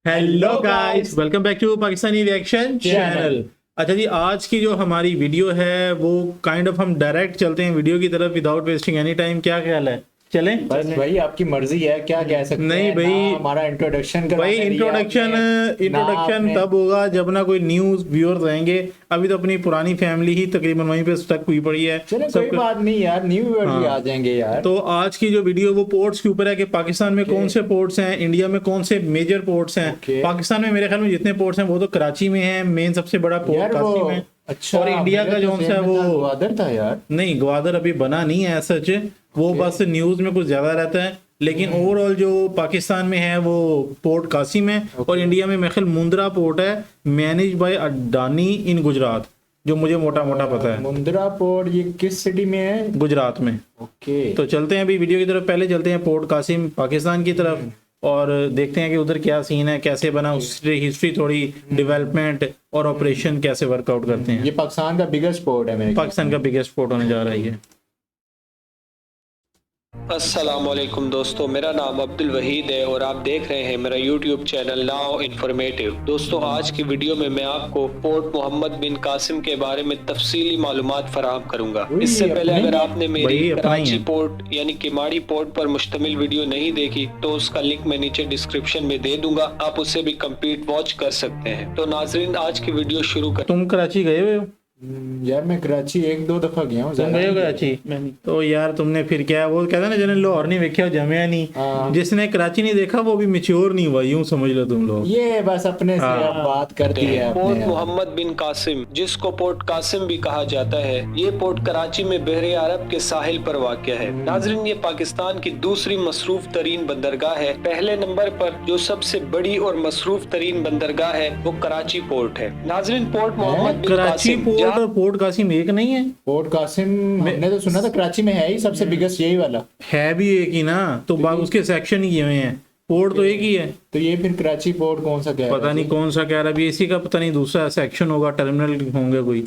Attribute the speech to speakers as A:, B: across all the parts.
A: Hello guys, welcome back to Pakistani reaction channel. अच्छा जी, आज की जो हमारी वीडियो है वो काइंड ऑफ हम डायरेक्ट चलते हैं वीडियो की तरफ विदाउट वेस्टिंग एनी टाइम। क्या ख्याल है, चलें?
B: बस भाई आपकी मर्जी है, क्या कह सकते
A: नहीं
B: हैं।
A: भाई,
B: ना हमारा इंट्रोडक्शन
A: भाई इंट्रोडक्शन तब होगा जब ना कोई न्यूज व्यूअर्स आएंगे। अभी तो अपनी पुरानी फैमिली ही तकरीबन वहीं पे स्टक हुई पड़ी है।
B: चलो कोई बात नहीं यार, न्यू ईयर भी आ जाएंगे यार।
A: तो आज की जो वीडियो वो पोर्ट्स के ऊपर है कि पाकिस्तान में कौन से पोर्ट्स हैं, इंडिया में कौन से मेजर पोर्ट्स हैं। पाकिस्तान में मेरे ख्याल में जितने पोर्ट्स हैं वो तो कराची में है, मेन सबसे बड़ा पोर्ट कासिम है।
B: अच्छा,
A: और इंडिया का जो है वो
B: ग्वादर था यार।
A: नहीं, ग्वादर अभी बना नहीं है सच, वो बस न्यूज में कुछ ज्यादा रहता है। लेकिन ओवरऑल जो पाकिस्तान में है वो पोर्ट कासिम है। और इंडिया में मेरे ख्याल मुंद्रा पोर्ट है, मैनेज बाय अडानी इन गुजरात, जो मुझे मोटा मोटा पता है।
B: मुंद्रा पोर्ट ये किस सिटी में है?
A: गुजरात में।
B: ओके,
A: तो चलते हैं अभी वीडियो की तरफ। पहले चलते हैं पोर्ट कासिम पाकिस्तान की तरफ और देखते हैं कि उधर क्या सीन है, कैसे बना, उसकी हिस्ट्री थोड़ी, डेवलपमेंट और ऑपरेशन कैसे वर्कआउट करते हैं।
B: ये पाकिस्तान का बिगेस्ट पोर्ट है मेरे
A: पाकिस्तान का बिगेस्ट पोर्ट होने जा रहा है ये।
C: अस्सलामुअलैकुम दोस्तों, मेरा नाम अब्दुल वहीद है और आप देख रहे हैं मेरा यूट्यूब चैनल नाउ इन्फॉर्मेटिव। दोस्तों, आज की वीडियो में मैं आपको पोर्ट मोहम्मद बिन कासिम के बारे में तफसीली मालूमात फराहम करूंगा। इससे पहले अगर आपने मेरी कराची पोर्ट यानी किमाड़ी पोर्ट पर मुश्तमिल वीडियो नहीं देखी तो उसका लिंक मैं नीचे डिस्क्रिप्शन में दे दूंगा, आप उसे भी कंप्लीट वॉच कर सकते हैं। तो नाजरीन, आज की वीडियो शुरू कर।
A: तुम कराची गए हुए हो?
B: यार मैं कराची एक दो दफा गया हूँ।
A: तुम गए हो कराची? तो यार तुमने फिर क्या, वो कहता ना जिन्हें लाहौर नहीं देखा जमिया नहीं, जिसने कराची नहीं देखा वो भी मैच्योर नहीं हुआ, यूं समझ लो तुम लोग।
B: ये बस अपने से आप बात कर दी है।
C: पोर्ट मोहम्मद बिन कासिम, जिसको पोर्ट कासिम भी कहा जाता है, ये पोर्ट कराची में बहरे अरब के साहिल पर वाक़या है। नाजरीन, ये पाकिस्तान की दूसरी मसरूफ तरीन बंदरगाह है। पहले नंबर पर जो सबसे बड़ी और मसरूफ तरीन बंदरगाह है वो कराची पोर्ट है। नाजरीन, पोर्ट मोहम्मद बिन कासिम
A: और पोर्ट कासिम एक नहीं है।
B: पोर्ट कासिम मैंने तो सुना था कराची में है ही सबसे बिगेस्ट, यही वाला
A: है भी एक ही ना, तो उसके सेक्शन ही हुए हैं, पोर्ट तो एक ही है।
B: तो ये फिर कराची पोर्ट कौन सा कह रहा है?
A: पता नहीं कौन सा कह रहा है, इसी का पता नहीं, दूसरा सेक्शन होगा, टर्मिनल होंगे कोई।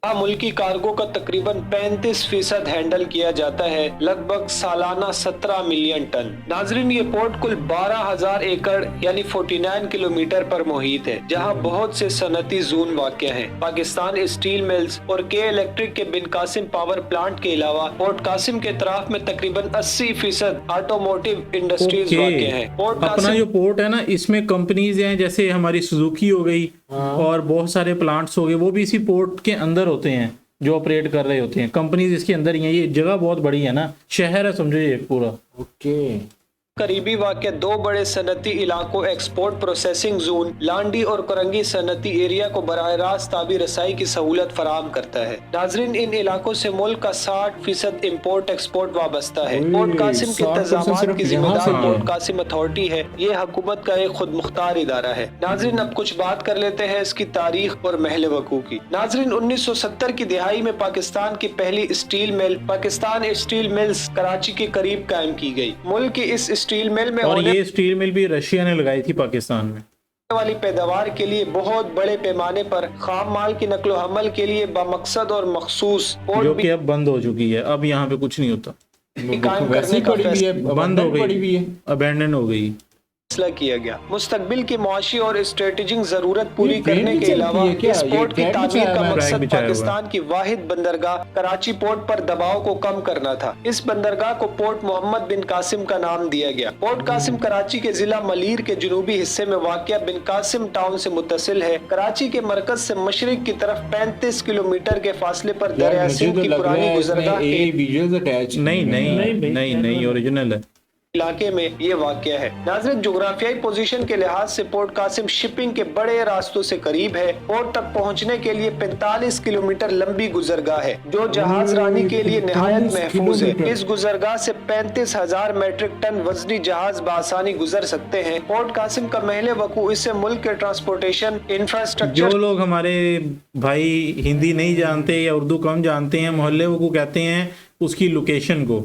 C: मुल्की कार्गो का तकरीबन 35% हैंडल किया जाता है, लगभग सालाना 17 मिलियन टन। नाजरीन, ये पोर्ट कुल 12,000 एकड़ यानी 49 किलोमीटर पर मुहित है, जहां बहुत से सनती जोन वाक़या हैं। पाकिस्तान स्टील मिल्स और के इलेक्ट्रिक के बिन कासिम पावर प्लांट के अलावा पोर्ट कासिम के तरफ में तकरीबन 80% ऑटोमोटिव इंडस्ट्रीज वाक़या हैं।
A: अपना जो पोर्ट है ना, इसमें कंपनीज हैं, जैसे हमारी सुजुकी हो गई और बहुत सारे प्लांट्स हो गए, वो भी इसी पोर्ट के अंदर होते हैं, जो ऑपरेट कर रहे होते हैं। कंपनीज इसके अंदर ही हैं। ये जगह बहुत बड़ी है ना, शहर है समझो ये पूरा।
B: ओके,
C: करीबी वाक़या दो बड़े सनती इलाकों एक्सपोर्ट प्रोसेसिंग जोन लांडी और करंगी सनती एरिया को बराह रास्त ताबी रसाई की सहूलत फराहम करता है। नाजरीन, इन इलाकों से मुल्क का 60% इम्पोर्ट एक्सपोर्ट वाबस्ता है। पोर्ट कासिम के इंतजामात की जिम्मेदार पोर्ट कासिम अथॉरिटी है। ये हुकूमत का एक खुद मुख्तार इदारा है। नाजरीन, अब कुछ बात कर लेते हैं इसकी तारीख और महल वकू की। नाजरीन, 1970 की दिहाई में पाकिस्तान की पहली steel mill Pakistan steel mills Karachi के करीब कायम की गई। मुल्क की इस स्टील मिल में,
A: और ये स्टील मिल भी रशिया ने लगाई थी पाकिस्तान में,
C: वाली पैदावार के लिए बहुत बड़े पैमाने पर खाम माल की नकलो हमल के लिए बामकसद और मखसूस
A: जो कि अब बंद हो चुकी है। अब यहाँ पे कुछ नहीं होता,
C: कायम करने का
A: बंद हो गई, अबैंडन हो गई,
C: फैसला किया गया। मुस्तकबिल की मुआशी और स्ट्रेटेजिक जरूरत पूरी करने के अलावा इस पोर्ट की तामीर का मकसद पाकिस्तान की वाहिद बंदरगाह कराची पोर्ट पर दबाव को कम करना था। इस बंदरगाह को पोर्ट मोहम्मद बिन कासिम का नाम दिया गया। पोर्ट कासिम कराची के जिला मलीर के जुनूबी हिस्से में वाक़या बिन कासिम टाउन से मुत्तसिल है। कराची के मरकज से मशरिक की तरफ 35 किलोमीटर के फासले पर दरिया सिंध की पुरानी गुजरगाह नहीं ओरिजिनल है इलाके में ये वाक़या है। नाज़रीन, जोग्राफियाई पोजीशन के लिहाज से पोर्ट कासिम शिपिंग के बड़े रास्तों से करीब है। पोर्ट तक पहुंचने के लिए 45 किलोमीटर लंबी गुजरगाह है, जो जहाज रानी के लिए निहायत महफूज है। इस गुजरगाह से 35,000 मीट्रिक टन वजनी जहाज बासानी गुजर सकते हैं। पोर्ट कासिम का महल वकू इससे मुल्क के ट्रांसपोर्टेशन इंफ्रास्ट्रक्चर,
A: जो लोग हमारे भाई हिंदी नहीं जानते या उर्दू कम जानते हैं, मोहल्ले वकू कहते हैं उसकी लोकेशन को,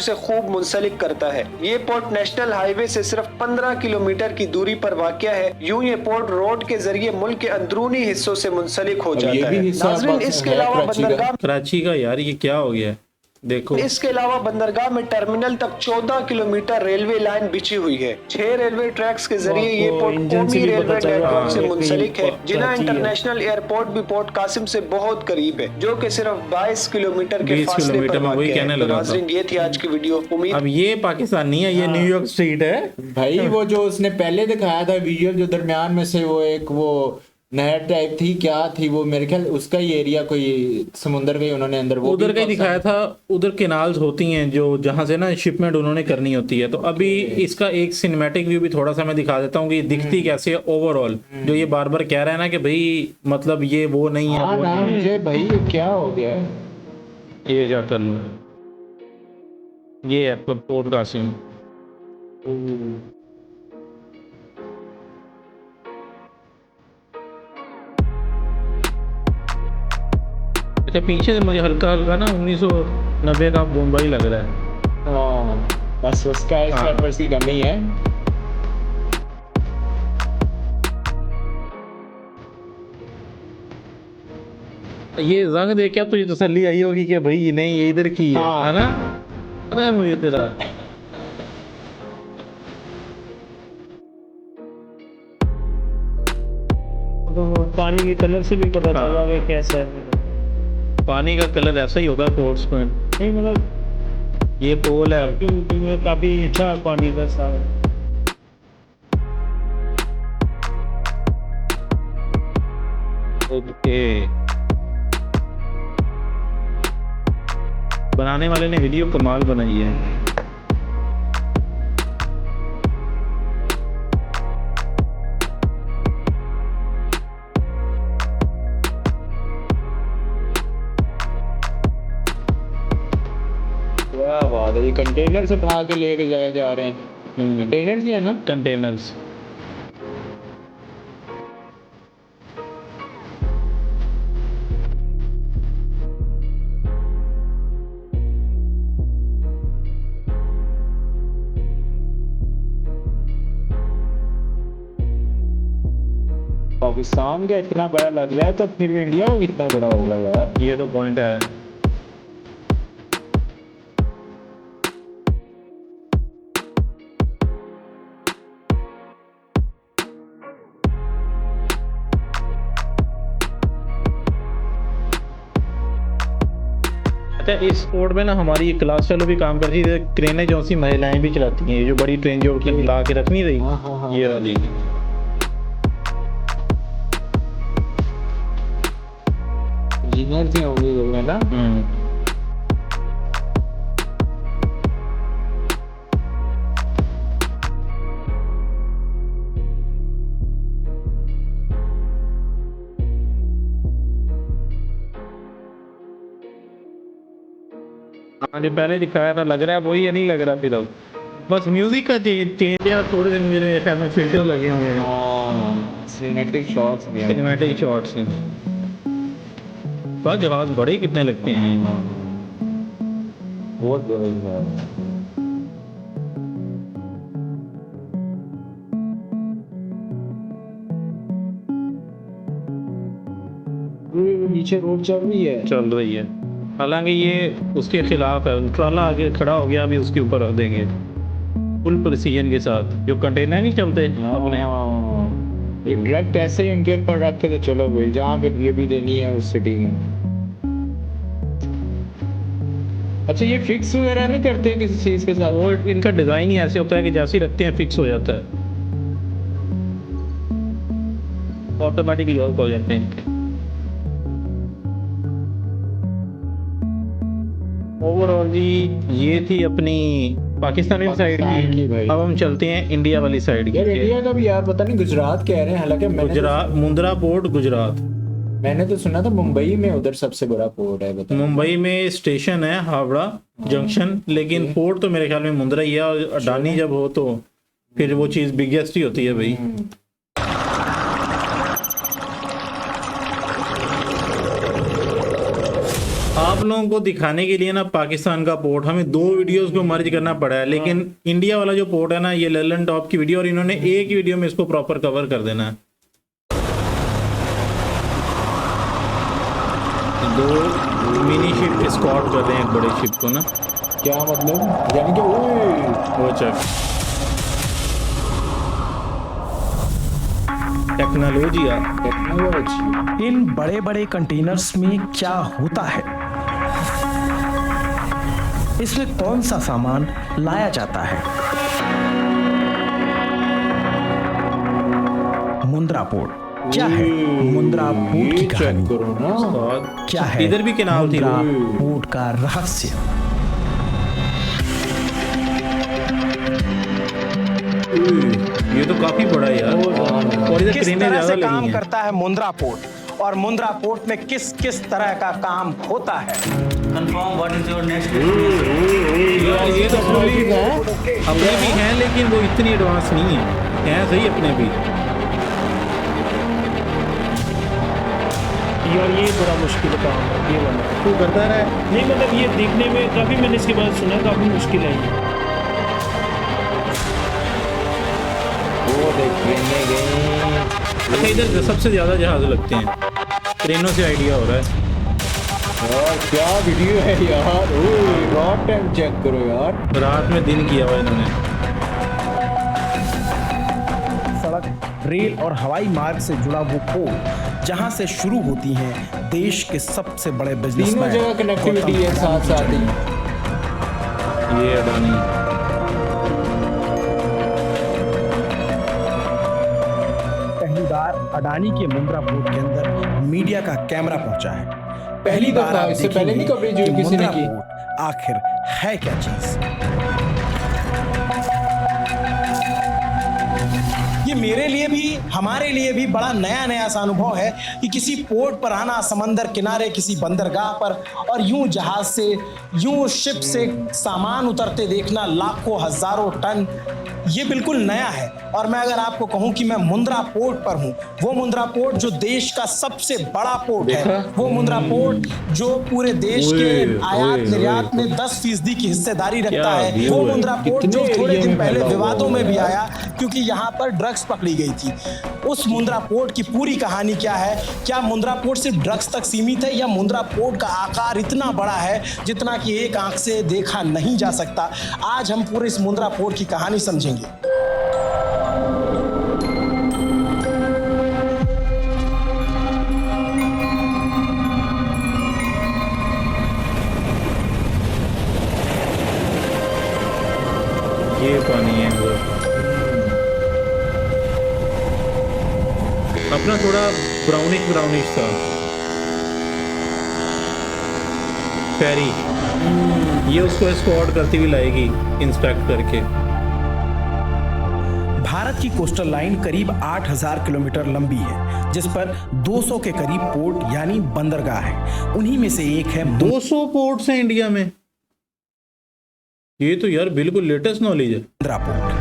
C: से खूब मुंसलिक करता है। ये पोर्ट नेशनल हाईवे से सिर्फ 15 किलोमीटर की दूरी पर वाक़या है। यूं ये पोर्ट रोड के जरिए मुल्क के अंदरूनी हिस्सों से मुंसलिक हो जाता है। नाज़रीन, इसके अलावा बंदरगाह
A: कराची का यार ये क्या हो गया है? देखो
C: इसके अलावा बंदरगाह में टर्मिनल तक 14 किलोमीटर रेलवे लाइन बिछी हुई है। 6 रेलवे ट्रैक्स के जरिए ये
B: आपको
C: पोर्ट
B: इंजन से
C: कौमी
B: भी
C: रेलवे
B: पता चल रहा
C: नेटवर्क
B: है
C: से
B: कि
C: मुंसलिक है। जिन्ना
B: कराची है।
C: इंटरनेशनल एयरपोर्ट भी पोर्ट कासिम से बहुत करीब है, जो कि सिर्फ 22 किलोमीटर के
A: 20
C: फासले
A: किलोमीटर
C: पर
A: में, वही
C: वाक़
A: कहने
C: है। तो
A: लगा था।
C: नाज़रीन, ये थी आज की वीडियो। उम्मीद
A: अब ये पाकिस्तान नहीं है, ये न्यूयॉर्क स्ट्रीट है।
B: भाई वो जो उसने पहले दिखाया था विजुअल, जो दरमियान में से वो एक वो नहर टाइप थी, क्या थी वो, मेरे ख्याल उसका ही एरिया, कोई समुंदर का ही उन्होंने अंदर वो
A: उधर
B: भी
A: का ही दिखाया था। उधर केनाल्स होती हैं जो जहां से ना शिपमेंट उन्होंने करनी होती है। तो अभी इसका एक सिनेमैटिक व्यू भी थोड़ा सा मैं दिखा देता हूँ कि ये दिखती कैसे है ओवरऑल। जो ये बार बार कह रहा है ना कि भाई मतलब ये वो नहीं है,
B: हाँ
A: वो
B: ना
A: नहीं है।
B: मुझे भाई ये क्या हो गया है।
A: ये जा कर लो। ये है पोर्ट कासिम। अच्छा, पीछे से मुझे हल्का हल्का ना 1990 का मुंबई लग रहा है।
B: हाँ, बस उसका इस
A: हाँ।
B: पर सी कमी है।
A: ये रंग देख के अब तुझे तसल्ली आई होगी कि भाई नहीं ये इधर की
B: हाँ।
A: है ना। अरे मुझे तेरा
D: तो पानी के कलर से भी पता चला कि कैसा है।
A: पानी का कलर ऐसा ही होगा पोर्ट्स में।
D: नहीं मतलब
A: ये पोल है।
D: क्योंकि काफी अच्छा पानी का साफ।
A: ओके, बनाने वाले ने वीडियो कमाल बनाई है।
B: क्या बात है, ये कंटेनर से उठा के लेके जाए जा रहे हैं। कंटेनर ही है ना।
A: कंटेनर्स।
B: पाकिस्तान का इतना बड़ा लग रहा है तो फिर इंडिया को कितना बड़ा होगा यार।
A: ये तो पॉइंट है। अच्छा, इस पोर्ट में ना हमारी क्लास फेलो भी काम करती है। क्रेनें जो सी महिलाएं भी चलाती हैं, ये जो बड़ी ट्रेन जो ला के रख नहीं रही,
B: हाँ, हाँ, हाँ।
A: ये वाली।
B: इंजीनियर से होंगे लोग है ना।
A: हाँ, जो पहले दिखाया था लग रहा है वही है, नहीं लग रहा फिर अब बस म्यूजिक का चेंज है। थोड़े दिन मेरे ख्याल में फिल्टर लगे होंगे,
B: हाँ, सिनेमैटिक शॉट्स भी हैं।
A: सिनेमैटिक शॉट्स हैं। बस जवाब बड़े कितने लगते हैं।
B: बहुत बड़ा। नीचे रोड चल रही है।
A: चल रही है, हालांकि ये उसके खिलाफ है। ट्राला आगे खड़ा हो गया, अभी उसके ऊपर रख देंगे फुल प्रिसीजन के साथ। जो कंटेनर नहीं चलते अपने,
B: डायरेक्ट ऐसे ही उनके ऊपर रख के तो चलो भाई, जहाँ पे ये भी देनी है उस सिटी में। अच्छा, ये फिक्स वगैरह नहीं करते किसी चीज के साथ?
A: वो इनका डिजाइन ही ऐसे होता है कि जैसे ही रखते हैं फिक्स हो जाता है, ऑटोमेटिकली वर्क हो जाते हैं। ओवरऑल जी ये थी अपनी पाकिस्तानी साइड
B: पाकिस्तान की
A: की।
B: भाई।
A: अब हम चलते हैं इंडिया वाली साइड
B: यार
A: की।
B: इंडिया का भी यार पता नहीं, गुजरात कह रहे हैं, हालांकि
A: गुजरात, मुंद्रा पोर्ट गुजरात।
B: मैंने तो सुना था मुंबई में उधर सबसे बड़ा पोर्ट है, बता।
A: मुंबई में स्टेशन है हावड़ा जंक्शन, लेकिन पोर्ट तो मेरे ख्याल में मुंद्रा ही है। और अडानी जब हो तो फिर वो चीज़ बिगेस्ट ही होती है भाई। आप लोगों को दिखाने के लिए ना पाकिस्तान का पोर्ट हमें दो वीडियोस को मर्ज करना पड़ा है, लेकिन इंडिया वाला जो पोर्ट है ना, ये ललन टॉप की वीडियो, और इन्होंने एक ही वीडियो में इसको प्रॉपर कवर कर देना है। दो मिनी शिप स्कॉट कर रहे हैं एक बड़े शिप को ना।
B: क्या मतलब, यानी कि ओए
A: वो चेक टेक्नोलॉजी यार।
B: टेक्नोलॉजी।
E: इन बड़े बड़े कंटेनर्स में क्या होता है, इसमें कौन सा सामान लाया जाता है? मुंद्रा पोर्ट क्या है? मुंद्रा पोर्ट की
B: ये चेक
E: कहानी
B: करो ना।
E: क्या है?
A: इधर भी किनाल थी
E: मुंद्रा पोर्ट का रहस्य।
A: ये तो काफी बड़ा है यार, और इधर
E: किस
A: क्रेनें
E: तरह
A: ज्यादा
E: से
A: लगी
E: काम
A: हैं।
E: करता है मुंद्रा पोर्ट, और मुंद्रा पोर्ट में किस किस तरह का काम होता है?
F: Confirm what is your next
A: यार ये तो अपने भी हैं लेकिन वो इतनी एडवांस नहीं है सही अपने भी।
D: यार ये बड़ा मुश्किल काम है ये वाला।
A: तू करता रहा है।
D: नहीं मतलब ये देखने में काफ़ी, मैंने इसके बाद सुना काफ़ी मुश्किल है ये।
B: वो देखने गए।
A: अच्छा इधर सबसे ज्यादा जहाज लगते हैं, ट्रेनों से आइडिया हो रहा है।
B: यार क्या वीडियो है यार, ओए रात टाइम चेक करो यार।
A: रात में दिन किया हुआ इन्होंने।
E: सड़क, रेल और हवाई मार्ग से जुड़ा वो पोल जहां से शुरू होती हैं देश के सबसे बड़े
B: तीनों
E: बिजनेसमैन
B: जगह कनेक्टिविटी है साथ साथ ही।
A: ये अडानी
E: पहली बार अडानी के मुंद्रा पोर्ट के अंदर मीडिया का कैमरा पहुंचा है।
B: पहली
E: बार
B: दफा,
E: आप
B: इससे पहले नहीं
E: देखेंगे
B: कवरेज हुई
E: कि
B: किसी ने
E: मुंद्रा
B: की।
E: पोर्ट आखिर है क्या चीज। ये मेरे लिए भी, हमारे लिए भी बड़ा नया सा अनुभव है कि किसी पोर्ट पर आना, समंदर किनारे किसी बंदरगाह पर, और यूं जहाज से, यूं शिप से सामान उतरते देखना, लाखों हजारों टन, ये बिल्कुल नया है। और मैं अगर आपको कहूं कि मैं मुंद्रा पोर्ट पर हूं, वो मुंद्रा पोर्ट जो देश का सबसे बड़ा पोर्ट है, वो मुंद्रा पोर्ट जो पूरे देश के आयात निर्यात में 10% की हिस्सेदारी रखता है, वो मुंद्रा पोर्ट जो थोड़े दिन पहले विवादों में भी आया क्योंकि यहाँ पर ड्रग्स पकड़ी गई थी। उस मुंद्रा पोर्ट की पूरी कहानी क्या है? क्या मुंद्रा पोर्ट सिर्फ ड्रग्स तक सीमित है, या मुंद्रा पोर्ट का आकार इतना बड़ा है जितना कि एक आंख से देखा नहीं जा सकता? आज हम पूरे इस मुंद्रा पोर्ट की कहानी समझेंगे।
A: ये पानी है वो। अपना थोड़ा ब्राउनिश था फेरी, ये उसको एस्कॉर्ट करती हुई लाएगी इंस्पेक्ट करके।
E: भारत की कोस्टल लाइन करीब 8000 किलोमीटर लंबी है, जिस पर 200 के करीब पोर्ट यानी बंदरगाह है। उन्हीं में से एक है
A: 200 पोर्ट्स हैं इंडिया में। ये तो यार बिल्कुल लेटेस्ट नॉलेज है।
E: मुंद्रा पोर्ट।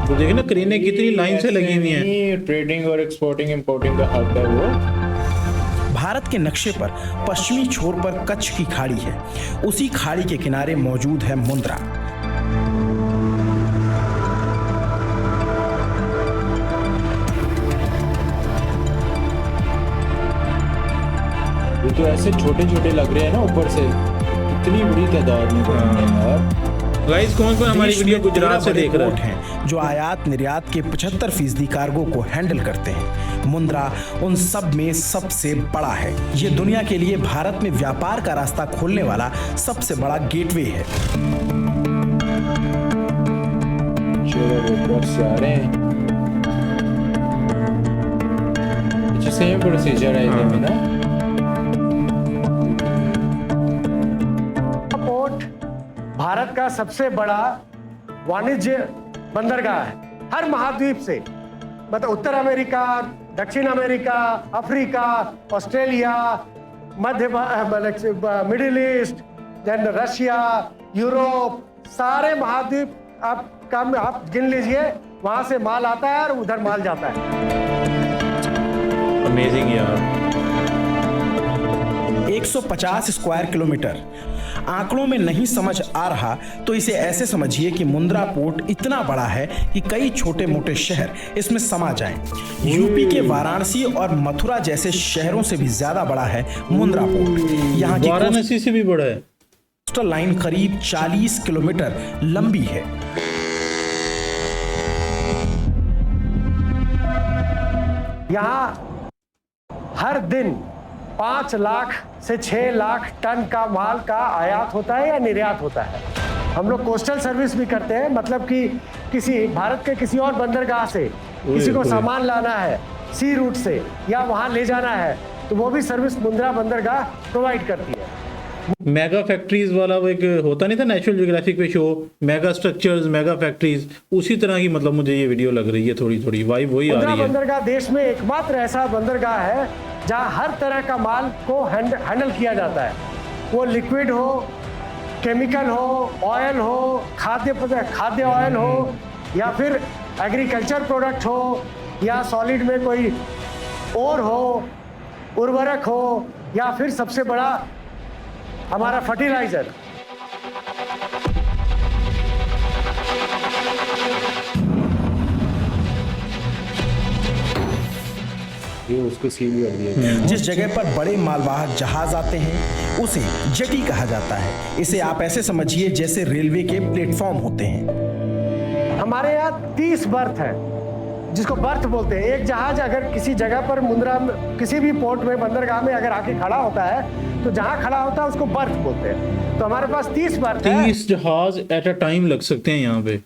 A: तो देखिए ना क्रेनें कितनी लाइन से लगी हुई हैं।
B: ट्रेडिंग और एक्सपोर्टिंग इंपोर्टिंग का हब है वो।
E: भारत के नक्शे पर पश्चिमी छोर पर कच्छ की खाड़ी है, उसी खाड़ी के किनारे मौजूद है मुंद्रा।
B: ये तो ऐसे छोटे छोटे लग रहे हैं ना ऊपर से, इतनी बड़ी तादाद में बने हैं यार।
A: गाइस कौन कौन हमारी
E: देश
A: वीडियो
E: में
A: गुजरात
E: 13
A: से
E: बड़े
A: देख रहा
E: पोर्ट
A: है?
E: हैं जो आयात निर्यात के 75% कार्गो को हैंडल करते हैं। मुंद्रा उन सब में सबसे बड़ा है। ये दुनिया के लिए भारत में व्यापार का रास्ता खोलने वाला सबसे बड़ा गेटवे है।
B: चलो ऊपर से आ रहे हैं। अच्छा सेम प्रोसीजर है इधर भी ना।
G: पोर्ट भारत का सबसे बड़ा वाणिज्य बंदरगाह है। हर महाद्वीप से, मतलब उत्तर अमेरिका, दक्षिण America, Africa, Australia, middle east, then Russia, Europe, सारे महाद्वीप आप गिन लीजिए, वहां से माल आता है और उधर माल जाता है।
A: अमेजिंग यार।
E: 150 स्क्वायर किलोमीटर, आंकड़ों में नहीं समझ आ रहा तो इसे ऐसे समझिए कि मुंद्रा पोर्ट इतना बड़ा है कि कई छोटे मोटे शहर इसमें समा जाएं। यूपी के वाराणसी और मथुरा जैसे शहरों से भी ज्यादा बड़ा है मुंद्रा पोर्ट। यहाँ की
A: वाराणसी से भी बड़ा है।
E: कोस्टल लाइन करीब 40 किलोमीटर लंबी है।
G: यहाँ हर दिन 5 लाख से 6 लाख टन का माल का आयात होता है या निर्यात होता है। हम लोग कोस्टल सर्विस भी करते हैं, मतलब कि किसी भारत के किसी और बंदरगाह से किसी को सामान लाना है सी रूट से या वहां ले जाना है तो वो भी सर्विस मुंद्रा बंदरगाह प्रोवाइड करती है।
A: मेगा फैक्ट्रीज वाला वो एक होता नहीं था नेशनल ज्योग्राफिक पे show, mega structures mega factories, उसी तरह की मतलब मुझे ये वीडियो लग रही है, थोड़ी थोड़ी वाइब वही आ
G: मुंद्रा
A: रही है।
G: बंदरगाह देश में एकमात्र ऐसा बंदरगाह है जहां हर तरह का माल को हैंडल किया जाता है। वो लिक्विड हो, केमिकल हो, ऑयल हो, खाद्य ऑयल हो या फिर एग्रीकल्चर प्रोडक्ट हो या सॉलिड में कोई ओर हो, उर्वरक हो या फिर सबसे बड़ा हमारा फर्टिलाइजर।
B: ये उसको सील कर दिया।
E: जिस जगह पर बड़े मालवाहक जहाज आते हैं उसे जेटी कहा जाता है। इसे आप ऐसे समझिए जैसे रेलवे के प्लेटफॉर्म होते हैं।
G: हमारे यहाँ 30 बर्थ है जिसको बर्थ बोलते हैं। एक जहाज अगर किसी जगह पर मुंद्रा किसी भी पोर्ट में बंदरगाह में अगर आके खड़ा होता है तो जहां खड़ा होता है उसको बर्थ बोलते हैं। तो हमारे पास 30 बर्थ है।
A: 30 जहाज एट अ टाइम लग सकते हैं यहाँ पे।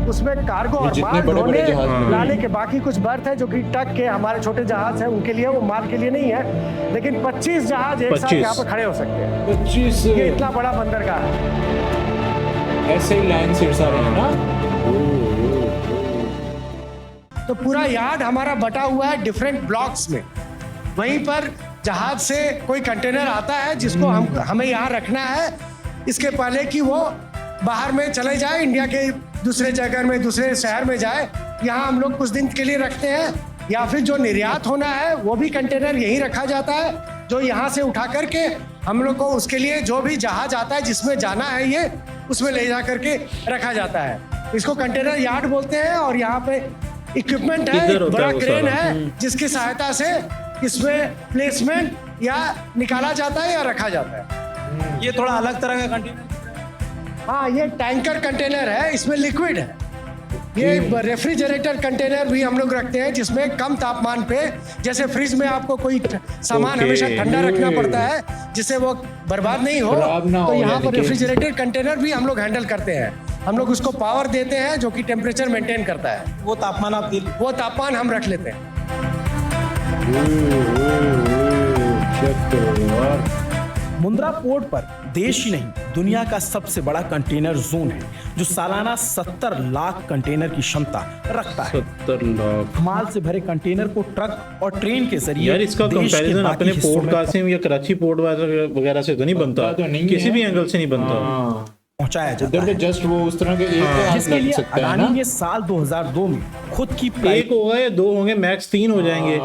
G: उसमें कार्गो और
B: जितने
G: माल
B: बड़े-बड़े
G: ढोने
B: जहाज
G: लाने के बाकी कुछ बर्थ है जो कि टक के हमारे छोटे जहाज हैं उनके लिए, वो माल के लिए नहीं है। लेकिन 25 जहाज एक साथ
A: 25
G: यहाँ पर खड़े हो सकते हैं।
B: 25
G: ये इतना बड़ा बंदरगाह है।
B: ऐसे ही लाइन सिरसा रहे हैं ना।
G: तो पूरा यार्ड हमारा बटा हुआ है डिफरेंट ब्लॉक्स में। वहीं पर जहाज से कोई कंटेनर आता है जिसको हमें यहाँ रखना है, इसके पहले कि वो बाहर में चले जाए, इंडिया के दूसरे जगह में, दूसरे शहर में जाए। यहाँ हम लोग कुछ दिन के लिए रखते हैं या फिर जो निर्यात होना है वो भी कंटेनर यहीं रखा जाता है, जो यहाँ से उठा करके हम लोग को उसके लिए जो भी जहाज आता है जिसमें जाना है ये उसमें ले जा करके रखा जाता है। इसको कंटेनर यार्ड बोलते हैं। और यहाँ पे इक्विपमेंट है,
A: इधर होता
G: बड़ा
A: है वो
G: क्रेन
A: सारा।
G: है जिसकी सहायता से इसमें प्लेसमेंट या निकाला जाता है या रखा जाता है।
E: ये थोड़ा अलग तरह का कंटेनर।
G: हाँ, ये टैंकर कंटेनर है, इसमें लिक्विड है। ये रेफ्रिजरेटर कंटेनर भी हम लोग रखते हैं जिसमें कम तापमान पे, जैसे फ्रिज में आपको कोई सामान हमेशा ठंडा रखना पड़ता है जिससे वो बर्बाद नहीं हो,
B: खराब ना
G: तो
B: हो,
G: यहाँ
B: यानी
G: पर
B: कि-
G: रेफ्रिजरेटर कंटेनर भी हम लोग हैंडल करते हैं। हम लोग उसको पावर देते हैं जो कि टेम्परेचर मेंटेन करता है।
E: वो तापमान आप
G: वो तापमान हम रख लेते हैं। मुंद्रा
E: पोर्ट पर देश ही नहीं दुनिया का सबसे बड़ा कंटेनर जोन है जो सालाना 70 लाख कंटेनर की क्षमता रखता है।
A: 70 लाख
E: माल से भरे कंटेनर को ट्रक और ट्रेन के जरिए
A: यार इसका
E: देश के
A: कंपैरिजन
E: बाकी
A: अपने
E: हिस्सों
A: पोर्ट
E: में
A: कासिम या कराची पोर्ट वगैरह से तो नहीं बनता,
B: तो नहीं
A: किसी
B: है।
A: भी एंगल से नहीं बनता।
E: पहुंचाया जाता
B: उधर
E: है,
B: तो जस्ट वो उस तरह के एक हाथ
E: जिसके
B: लग
E: लिए
B: सकता है
E: अडानी
B: ना।
E: ने साल 2002 में खुद की
A: एक होगा या 2 होंगे, मैक्स 3 हो जाएंगे।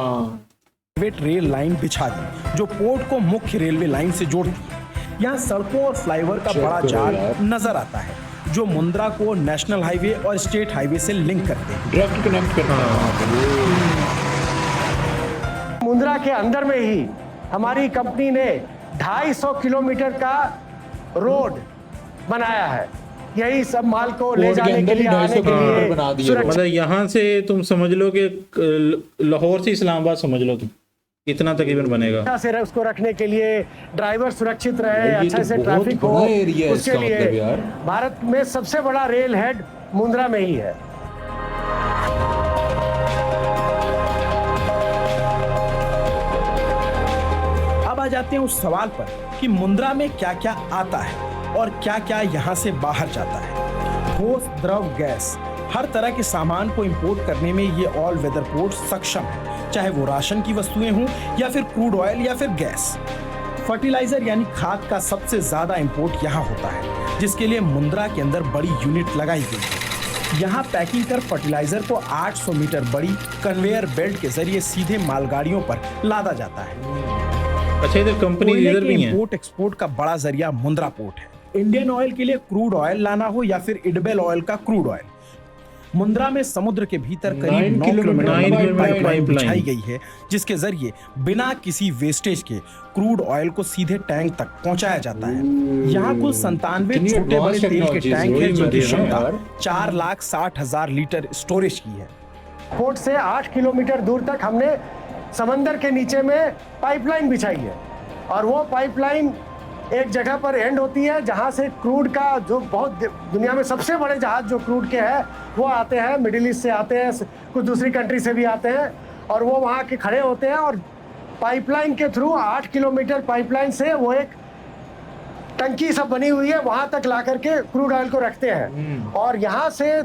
E: प्राइवेट रेल लाइन बिछा दी जो पोर्ट को मुख्य रेलवे लाइन से जोड़ती है। यहाँ सड़कों और फ्लाईओवर का बड़ा
B: करो
E: जाल
B: यार।
E: नजर आता है जो मुंद्रा को नेशनल हाईवे और स्टेट हाईवे से लिंक करते हैं।
B: डायरेक्ट कनेक्ट करता है।
G: मुंद्रा के अंदर में ही हमारी कंपनी ने 250 किलोमीटर का रोड बनाया है। यही सब माल को ले
B: रोड के
G: जाने के
B: अंदर ही
G: लिए, आने
B: 250
G: के
B: किलोमीटर
G: लिए
B: बना दिए।
G: सुरक्षित।
A: मतलब यहाँ से तुम समझ लो कि लाहौर से इस्लामाबाद समझ लो तुम, इतना तकरीबन बनेगा।
G: अच्छा से उसको रखने के लिए ड्राइवर सुरक्षित रहे,
B: ये
G: अच्छा
B: तो
G: से
B: बहुत
G: ट्रैफिक हो,
B: बड़ा एरिया है
G: उसके
B: इसका मतलब
G: लिए
B: यार।
G: भारत में सबसे बड़ा रेल हेड मुंद्रा में ही है।
E: अब आ जाते हैं उस सवाल पर कि मुंद्रा में क्या क्या आता है और क्या क्या यहाँ से बाहर जाता है। ठोस, द्रव, गैस, हर तरह के सामान को इंपोर्ट करने में ये ऑल वेदर पोर्ट सक्षम है, चाहे वो राशन की वस्तुएं हों या फिर क्रूड ऑयल या फिर गैस। फर्टिलाइजर यानी खाद का सबसे ज्यादा इंपोर्ट यहाँ होता है, जिसके लिए मुंद्रा के अंदर बड़ी यूनिट लगाई गई है। यहाँ पैकिंग कर फर्टिलाइजर को 800 मीटर बड़ी कन्वेयर बेल्ट के जरिए सीधे मालगाड़ियों पर लादा जाता है।
A: अच्छा, इधर कंपनी
E: कोयले
A: इधर
E: के
A: भी है।
E: इंपोर्ट एक्सपोर्ट का बड़ा जरिया मुंद्रा पोर्ट है। इंडियन ऑयल के लिए क्रूड ऑयल लाना हो या फिर इडबेल ऑयल का क्रूड ऑयल, मुंद्रा में समुद्र के भीतर करीब 9 किलोमीटर लंबी पाइपलाइन बिछाई गई है, जिसके जरिए बिना किसी वेस्टेज के क्रूड ऑयल को सीधे टैंक तक पहुंचाया जाता है। यहाँ कुल 97 छोटे बड़े तेल के टैंक है, जिनकी क्षमता 4,60,000 लीटर स्टोरेज की है।
G: पोर्ट से 8 किलोमीटर दूर तक हमने समंदर के नीचे में पाइपलाइन बिछाई है, और वो पाइपलाइन एक जगह पर एंड होती है जहां से क्रूड का जो बहुत दुनिया में सबसे बड़े जहाज जो क्रूड के हैं वो आते हैं, मिडिल ईस्ट से आते हैं, कुछ दूसरी कंट्री से भी आते हैं, और वो वहां के खड़े होते हैं और पाइपलाइन के थ्रू 8 किलोमीटर पाइपलाइन से वो एक टंकी सब बनी हुई है वहां तक ला करके क्रूड ऑयल को रखते हैं। और यहाँ से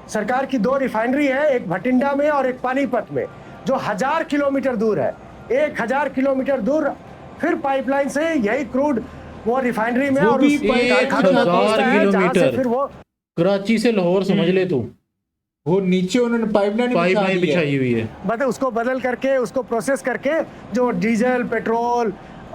G: सरकार की 2 रिफाइनरी है, एक भटिंडा में और एक पानीपत में, जो 1000 किलोमीटर दूर है। 1000 किलोमीटर दूर फिर पाइपलाइन से यही क्रूड वो रिफाइनरी में और उस कारखाने में पहुंचता है, जहां से फिर वो
A: कराची से लाहौर समझ ले तू,
B: वो नीचे उन्होंने पाइपलाइन
A: बिछाई हुई है,
G: उसको बदल करके उसको प्रोसेस करके जो डीजल पेट्रोल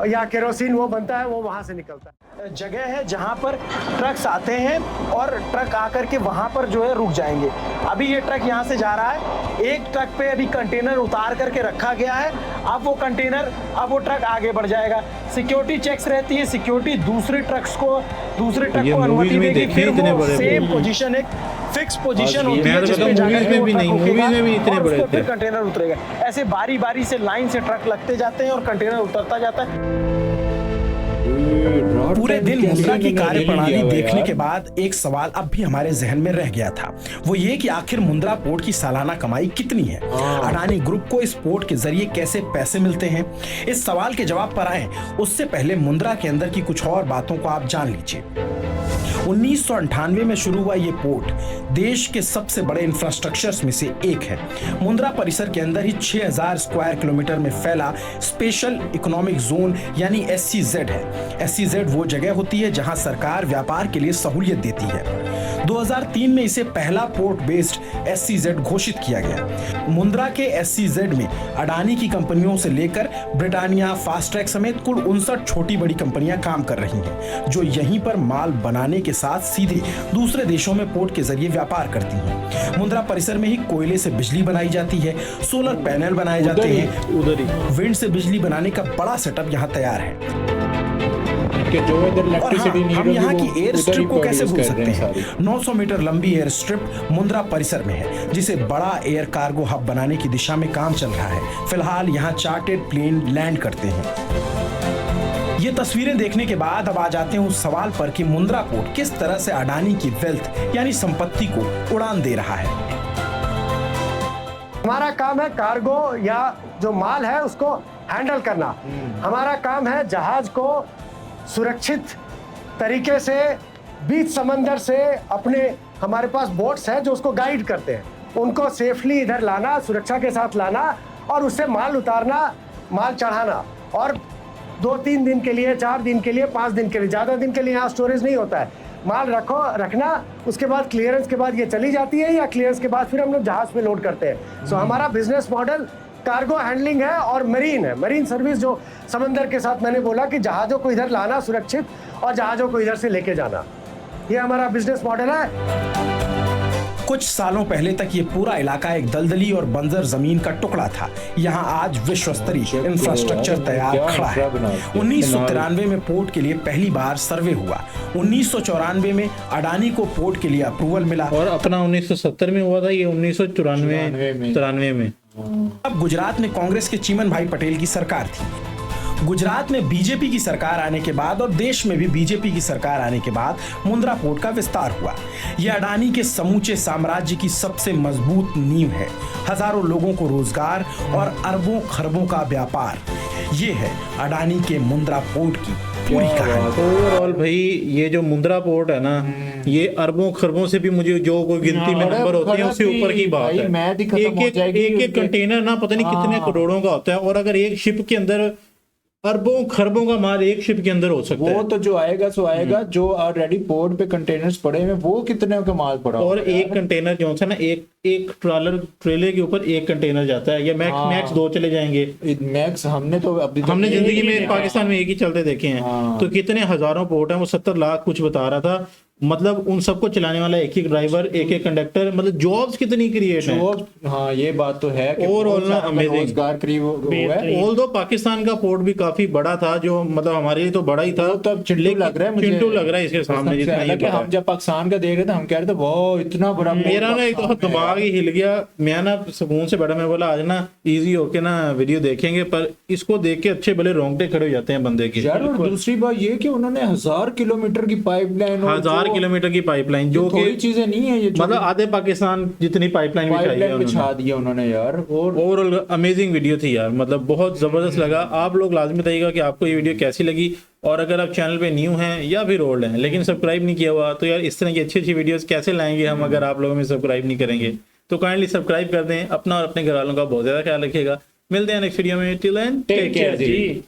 G: या केरोसिन वो बनता है वो वहां से निकलता है।
E: जगह है जहां पर ट्रक्स आते हैं और ट्रक आकर के वहां पर जो है रुक जाएंगे। अभी ये ट्रक यहां से जा रहा है, एक ट्रक पे अभी कंटेनर उतार करके रखा गया है। अब वो ट्रक आगे बढ़ जाएगा, सिक्योरिटी चेक्स रहती है, सिक्योरिटी दूसरे ट्रक को अनुमति देगी, फिर वो सेम पोजीशन एक फिक्स पोजीशन होती है जिसमें जाकर के वो फिर कंटेनर उतरेगा। ऐसे बारी बारी से लाइन से ट्रक लगते जाते हैं और कंटेनर उतरता जाता है। पूरे दिन मुंद्रा की कार्यप्रणाली देखने के बाद एक सवाल अब भी हमारे जहन में रह गया था, वो ये कि आखिर मुंद्रा पोर्ट की सालाना कमाई कितनी है, अडानी ग्रुप को इस पोर्ट के जरिए कैसे पैसे मिलते हैं। इस सवाल के जवाब पर आए उससे पहले मुंद्रा के अंदर की कुछ और बातों को आप जान लीजिए। 1998 में शुरू हुआ ये पोर्ट देश के सबसे बड़े इंफ्रास्ट्रक्चर्स में से एक है। मुंद्रा परिसर के अंदर ही 6000 स्क्वायर किलोमीटर में फैला स्पेशल इकोनॉमिक जोन यानी SCZ है। SCZ वो जगह होती है जहां सरकार व्यापार के लिए सहूलियत देती है। 2003 में इसे पहला पोर्ट बेस्ड SCZ घोषित किया गया। मुंद्रा के SCZ में अडानी की कंपनियों से लेकर ब्रिटानिया, फास्ट ट्रैक समेत कुल 59 छोटी बड़ी कंपनियां काम कर रही हैं, जो यहीं पर माल बनाने के साथ सीधे दूसरे देशों में पोर्ट के जरिए व्यापार करती हैं। मुंद्रा परिसर में ही कोयले से बिजली बनाई जाती है, सोलर पैनल बनाए जाते हैं, उधर ही विंड से बिजली बनाने का बड़ा सेटअप यहाँ तैयार है। और हम यहाँ की एयर स्ट्रिप को कैसे भूल सकते हैं। 900 मीटर लंबी एयर स्ट्रिप मुंद्रा परिसर में है, जिसे बड़ा एयर कार्गो हब बनाने की दिशा में काम चल रहा है। फिलहाल यहाँ चार्टर्ड प्लेन लैंड करते हैं। ये तस्वीरें देखने के बाद अब आ जाते हैं उस सवाल पर कि मुंद्रा पोर्ट किस तरह से अडानी की वेल्थ यानी संपत्ति को उड़ान दे रहा है।
G: हमारा काम है कार्गो या जो माल है उसको हैंडल करना। हमारा काम है जहाज को सुरक्षित तरीके से बीच समंदर से हमारे पास बोट्स हैं जो उसको गाइड करते हैं, उनको सेफली इधर लाना, सुरक्षा के साथ लाना और उससे माल उतारना, माल चढ़ाना। और 2-3 दिन के लिए, 4 दिन के लिए, 5 दिन के लिए, ज़्यादा दिन के लिए यहाँ स्टोरेज नहीं होता है। माल रखना, उसके बाद क्लियरेंस के बाद ये चली जाती है या क्लियरेंस के बाद फिर हम लोग जहाज पे लोड करते हैं। सो हमारा बिजनेस मॉडल कार्गो हैंडलिंग है और मरीन है, मरीन सर्विस, जो समंदर के साथ मैंने बोला कि जहाज़ों को इधर लाना सुरक्षित और जहाज़ों को इधर से लेके जाना, ये हमारा बिजनेस मॉडल है।
E: कुछ सालों पहले तक ये पूरा इलाका एक दलदली और बंजर जमीन का टुकड़ा था। यहाँ आज विश्व स्तरीय इंफ्रास्ट्रक्चर तैयार खड़ा है। 1993 में पोर्ट के लिए पहली बार सर्वे हुआ। 1994 में अडानी को पोर्ट के लिए अप्रूवल मिला
A: और अपना 1970 में हुआ था, ये 1994 में।
E: अब गुजरात में कांग्रेस के चीमन भाई पटेल की सरकार थी। गुजरात में बीजेपी की सरकार आने के बाद और देश में भी बीजेपी की सरकार आने के बाद मुंद्रा पोर्ट का विस्तार हुआ। यह अडानी के समूचे साम्राज्य की सबसे मजबूत नींव है। हजारों लोगों को रोजगार और अरबों खरबों का व्यापार। ये है अडानी के मुंद्रा पोर्ट की पूरी कहानी।
A: ओवरऑल भाई ये जो मुंद्रा पोर्ट है ना, ये अरबों खरबों से भी मुझे जो कोई गिनती में नंबर होते हैं उससे ऊपर की बात है। एक कंटेनर ना पता नहीं कितने करोड़ों का होता है, और अगर एक शिप के अंदर अरबों खरबों का माल एक शिप के अंदर हो सकता
B: वो
A: है।
B: तो जो आएगा सो आएगा, जो ऑलरेडी पोर्ट पे कंटेनर्स पड़े हैं वो कितने का माल पड़ा
A: और
B: होगा
A: एक कंटेनर जो है ना, एक ट्रेलर के ऊपर एक कंटेनर जाता है, या मैक्स 2 चले जाएंगे।
B: यार? मैक्स हमने तो अभी तक
A: हमने
B: एक
A: जिंदगी
B: ही
A: में
B: देखा है।
A: पाकिस्तान में एक ही चलते देखे हैं।
B: हाँ।
A: तो कितने हजारों पोर्ट हैं, वो 70 लाख कुछ बता रहा था। मतलब उन सबको चलाने वाला एक ही ड्राइवर, एक एक कंडक्टर, मतलब जॉब्स कितनी क्रिएट है।
B: जो हाँ ये बात तो है कि
A: Overall
B: बहुत
A: ना
B: सारा
A: amazing।
B: रोजगार करीब हुआ है।
A: ऑल्दो पाकिस्तान का पोर्ट भी काफी बड़ा था, जो मतलब हमारे लिए तो बड़ा ही था।
B: वो तो अब चिंटू
A: लेकिन
B: लग रहा है मुझे,
A: चिंटू लग रहा है इसके सामने, जितना ये
B: हालांकि
A: बड़ा
B: हम
A: है।
B: जब पाकिस्तान का देख रहे थे हम कह रहे थे वाह इतना बड़ा
A: मेरा ना एक
B: पाकिस्तान
A: तो
B: में
A: दिमाग ही हिल गया। मैं ना सुकून से बैठा, मैं बोला आज ना इजी होके ना वीडियो देखेंगे, पर इसको देख के अच्छे भले रोंगटे खड़े हो जाते हैं बंदे के।
B: यार। और दूसरी बात ये कि उन्होंने 1000 किलोमीटर की पाइपलाइन,
A: 1000 किलोमीटर की पाइपलाइन, जो
B: थोड़ी
A: कि
B: चीजें नहीं है ये,
A: मतलब आधे पाकिस्तान जितनी पाइपलाइन
B: पाइपलाइन बिछा दिया उन्होंने यार। और
A: ओवरऑल अमेजिंग वीडियो थी यार, मतलब बहुत जबरदस्त लगा। आप लोग लाजमी बताइएगा कि आपको ये वीडियो कैसी लगी, और अगर आप चैनल पे न्यू हैं या फिर ओल्ड हैं लेकिन सब्सक्राइब नहीं किया हुआ, तो यार इस तरह की अच्छी अच्छी वीडियोस कैसे लाएंगे हम अगर आप लोगों में सब्सक्राइब नहीं करेंगे। तो काइंडली सब्सक्राइब कर दें, अपना और अपने घर वालों का बहुत ज्यादा ख्याल रखिएगा। मिलते हैं नेक्स्ट वीडियो में, टिल देन टेक केयर जी।